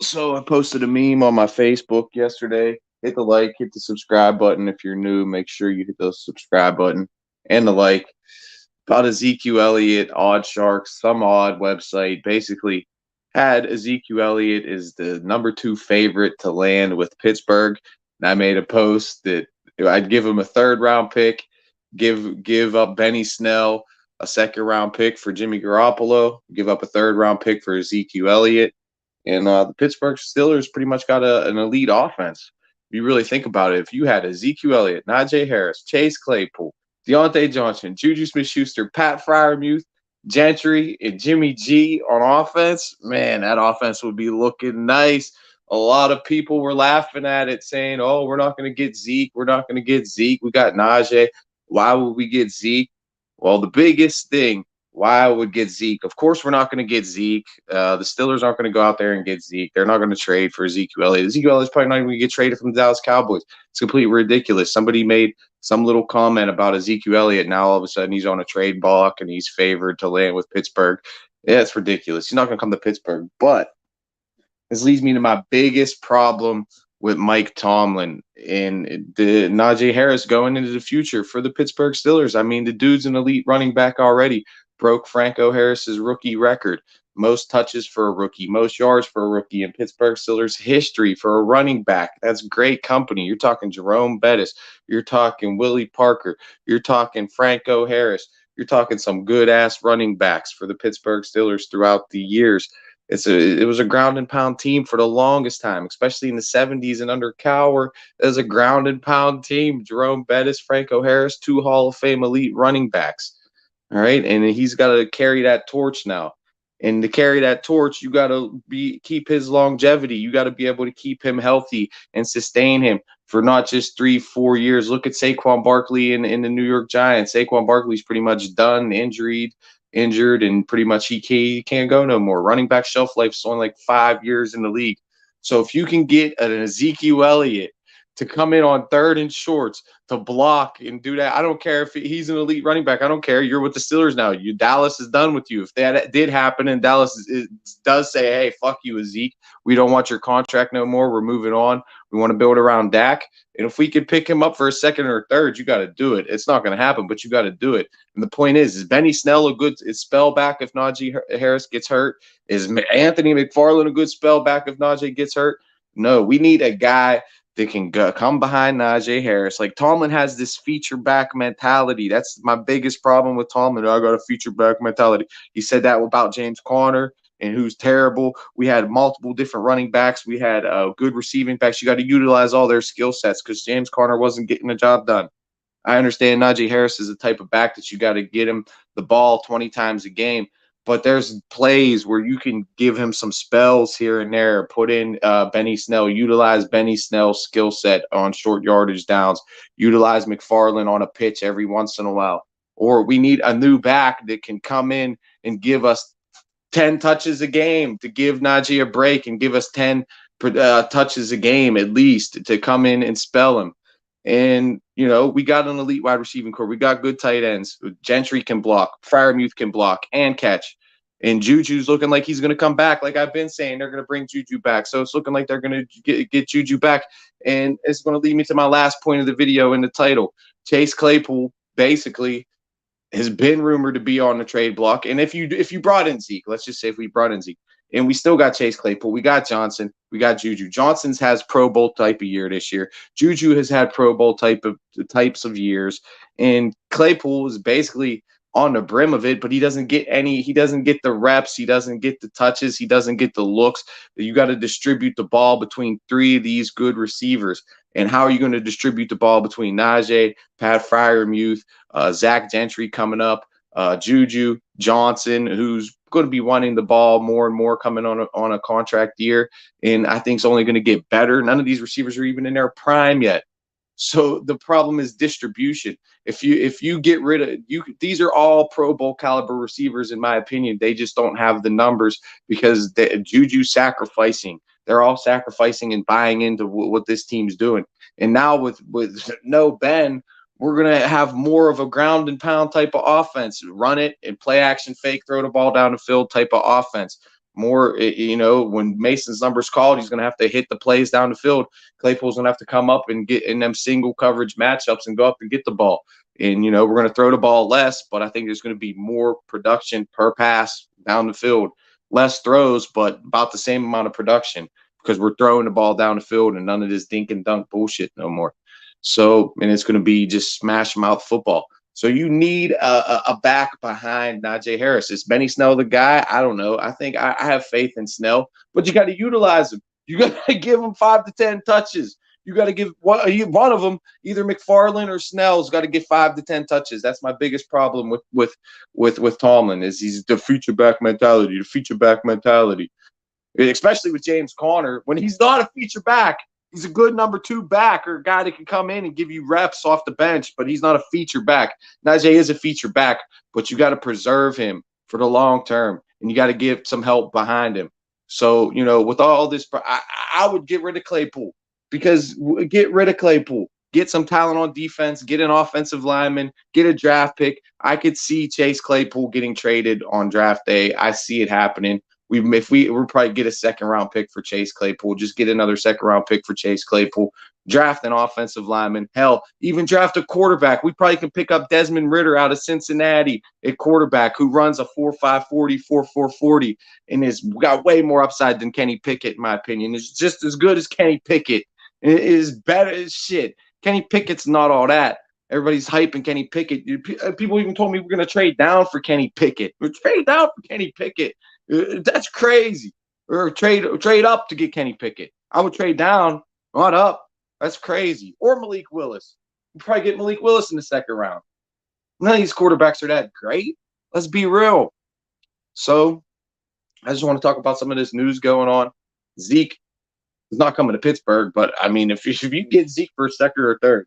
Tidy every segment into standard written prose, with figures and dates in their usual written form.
So I posted a meme on my Facebook yesterday. Hit the like, hit the subscribe button. If you're new, make sure you hit the subscribe button and the like. About Ezekiel Elliott, Odd Sharks, some odd website, basically had Ezekiel Elliott is the number 2 favorite to land with Pittsburgh. And I made a post that I'd give him a 3rd round pick, give up Benny Snell, a 2nd round pick for Jimmy Garoppolo, give up a 3rd round pick for Ezekiel Elliott. And the Pittsburgh Steelers pretty much got an elite offense. If you really think about it, if you had Ezekiel Elliott, Najee Harris, Chase Claypool, Deontay Johnson, Juju Smith-Schuster, Pat Freiermuth, Gentry, and Jimmy G on offense, man, that offense would be looking nice. A lot of people were laughing at it, saying, "Oh, we're not going to get Zeke. We're not going to get Zeke. We got Najee. Why would we get Zeke?" Well, the biggest thing why I would get Zeke. Of course, we're not going to get Zeke. The Steelers aren't going to go out there and get Zeke. They're not going to trade for Ezekiel Elliott. Ezekiel Elliott's probably not even going to get traded from the Dallas Cowboys. It's completely ridiculous. Somebody made some little comment about Ezekiel Elliott. Now all of a sudden he's on a trade block and he's favored to land with Pittsburgh. Yeah, it's ridiculous. He's not going to come to Pittsburgh. But this leads me to my biggest problem with Mike Tomlin and the Najee Harris going into the future for the Pittsburgh Steelers. I mean, the dude's an elite running back already. Broke Franco Harris's rookie record. Most touches for a rookie, most yards for a rookie in Pittsburgh Steelers history for a running back. That's great company. You're talking Jerome Bettis. You're talking Willie Parker. You're talking Franco Harris. You're talking some good-ass running backs for the Pittsburgh Steelers throughout the years. It was a ground and pound team for the longest time, especially in the 70s and under Cowher. It was a ground and pound team. Jerome Bettis, Franco Harris, 2 Hall of Fame elite running backs. All right. And he's got to carry that torch now. And to carry that torch, you got to keep his longevity. You got to be able to keep him healthy and sustain him for not just 3-4 years. Look at Saquon Barkley in the New York Giants. Saquon Barkley's pretty much done, injured, and pretty much he can't go no more. Running back shelf life is only like 5 years in the league. So if you can get an Ezekiel Elliott to come in on 3rd and shorts to block and do that, I don't care if he's an elite running back. I don't care. You're with the Steelers now. Dallas is done with you. If that did happen and Dallas does say, "Hey, fuck you, Zeke. We don't want your contract no more. We're moving on. We want to build around Dak." And if we could pick him up for a 2nd or 3rd, you got to do it. It's not going to happen, but you got to do it. And the point is Benny Snell a good spell back if Najee Harris gets hurt? Is Anthony McFarland a good spell back if Najee gets hurt? No, we need a guy that can come behind Najee Harris. Like Tomlin has this feature back mentality. That's my biggest problem with Tomlin. I got a feature back mentality. He said that about James Conner, and who's terrible. We had multiple different running backs. We had good receiving backs. You got to utilize all their skill sets because James Conner wasn't getting the job done. I understand Najee Harris is the type of back that you got to get him the ball 20 times a game. But there's plays where you can give him some spells here and there, put in Benny Snell, utilize Benny Snell's skill set on short yardage downs, utilize McFarland on a pitch every once in a while. Or we need a new back that can come in and give us 10 touches a game to give Najee a break and give us 10 touches a game at least to come in and spell him. And, we got an elite wide receiving core. We got good tight ends. Gentry can block. Freiermuth can block and catch. And Juju's looking like he's going to come back. Like I've been saying, they're going to bring Juju back. So it's looking like they're going to get Juju back. And it's going to lead me to my last point of the video in the title. Chase Claypool basically has been rumored to be on the trade block. And if you brought in Zeke, let's just say if we brought in Zeke, and we still got Chase Claypool, we got Johnson, we got Juju. Johnson's has Pro Bowl type of year this year. Juju has had Pro Bowl types of years, and Claypool is basically on the brim of it, but he doesn't get the reps, he doesn't get the touches, he doesn't get the looks. You got to distribute the ball between 3 of these good receivers. And how are you going to distribute the ball between Najee, Pat Freiermuth, Zach Gentry coming up, Juju, Johnson, who's going to be wanting the ball more and more coming on a contract year, and I think it's only going to get better. None of these receivers are even in their prime yet. So the problem is distribution. If you get rid of these are all Pro Bowl caliber receivers, in my opinion. They just don't have the numbers because Juju sacrificing. They're all sacrificing and buying into what this team's doing. And now with no Ben, we're going to have more of a ground and pound type of offense. Run it and play action fake, throw the ball down the field type of offense. more. When Mason's number's called, he's going to have to hit the plays down the field. Claypool's going to have to come up and get in them single coverage matchups and go up and get the ball. And, we're going to throw the ball less, but I think there's going to be more production per pass down the field. Less throws, but about the same amount of production because we're throwing the ball down the field and none of this dink and dunk bullshit no more. So, and it's going to be just smash mouth football. So you need a back behind Najee Harris. Is Benny Snell the guy? I don't know. I think I have faith in Snell, but you got to utilize him. You got to give him 5 to 10 touches. You got to give one of them, either McFarland or Snell's got to get 5 to 10 touches. That's my biggest problem with Tomlin is he's the feature back mentality, especially with James Conner. When he's not a feature back, he's a good number 2 back or a guy that can come in and give you reps off the bench, but he's not a feature back. Najee is a feature back, but you got to preserve him for the long term, and you got to give some help behind him. So, with all this, I would get rid of Claypool. Because get rid of Claypool, get some talent on defense, get an offensive lineman, get a draft pick. I could see Chase Claypool getting traded on draft day. I see it happening. We'll probably get a 2nd-round pick for Chase Claypool. Just get another 2nd-round pick for Chase Claypool. Draft an offensive lineman. Hell, even draft a quarterback. We probably can pick up Desmond Ridder out of Cincinnati at quarterback who runs a 4.5 40, 4.4 40, and has got way more upside than Kenny Pickett, in my opinion. It's just as good as Kenny Pickett. It is better as shit. Kenny Pickett's not all that. Everybody's hyping Kenny Pickett. People even told me we're going to trade down for Kenny Pickett. We're trade down for Kenny Pickett. That's crazy. Or trade up to get Kenny Pickett. I would trade down, not up. That's crazy. Or Malik Willis. We'd probably get Malik Willis in the 2nd round. None of these quarterbacks are that great. Let's be real. So I just want to talk about some of this news going on. Zeke is not coming to Pittsburgh, but I mean, if you get Zeke for a 2nd or 3rd,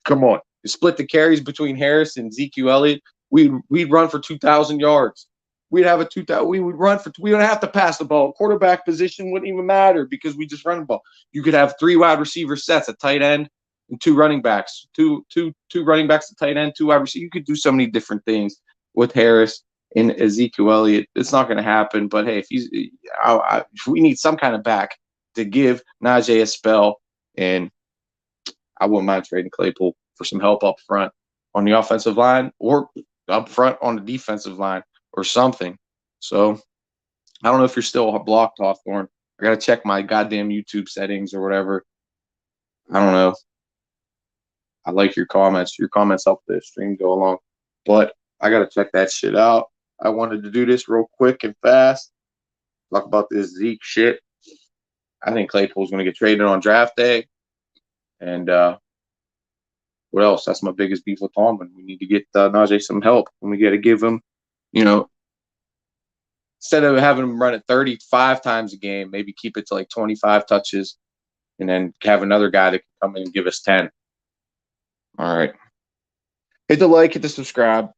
come on. You split the carries between Harris and Ezekiel Elliott, we'd run for 2,000 yards. We'd have a 2,000. We would run for. We don't have to pass the ball. Quarterback position wouldn't even matter because we just run the ball. You could have 3 wide receiver sets, a tight end and 2 running backs, two running backs, a tight end, 2 wide receivers. You could do so many different things with Harris and Ezekiel Elliott. It's not going to happen. But hey, if we need some kind of back to give Najee a spell, and I wouldn't mind trading Claypool for some help up front on the offensive line or up front on the defensive line or something. So I don't know if you're still blocked, Hawthorne. I got to check my goddamn YouTube settings or whatever. I don't know. I like your comments. Your comments help the stream go along. But I got to check that shit out. I wanted to do this real quick and fast. Talk about this Zeke shit. I think Claypool's going to get traded on draft day. And what else? That's my biggest beef with Tomlin. We need to get Najee some help. And we got to give him, instead of having him run it 35 times a game, maybe keep it to like 25 touches and then have another guy that can come in and give us 10. All right. Hit the like, hit the subscribe.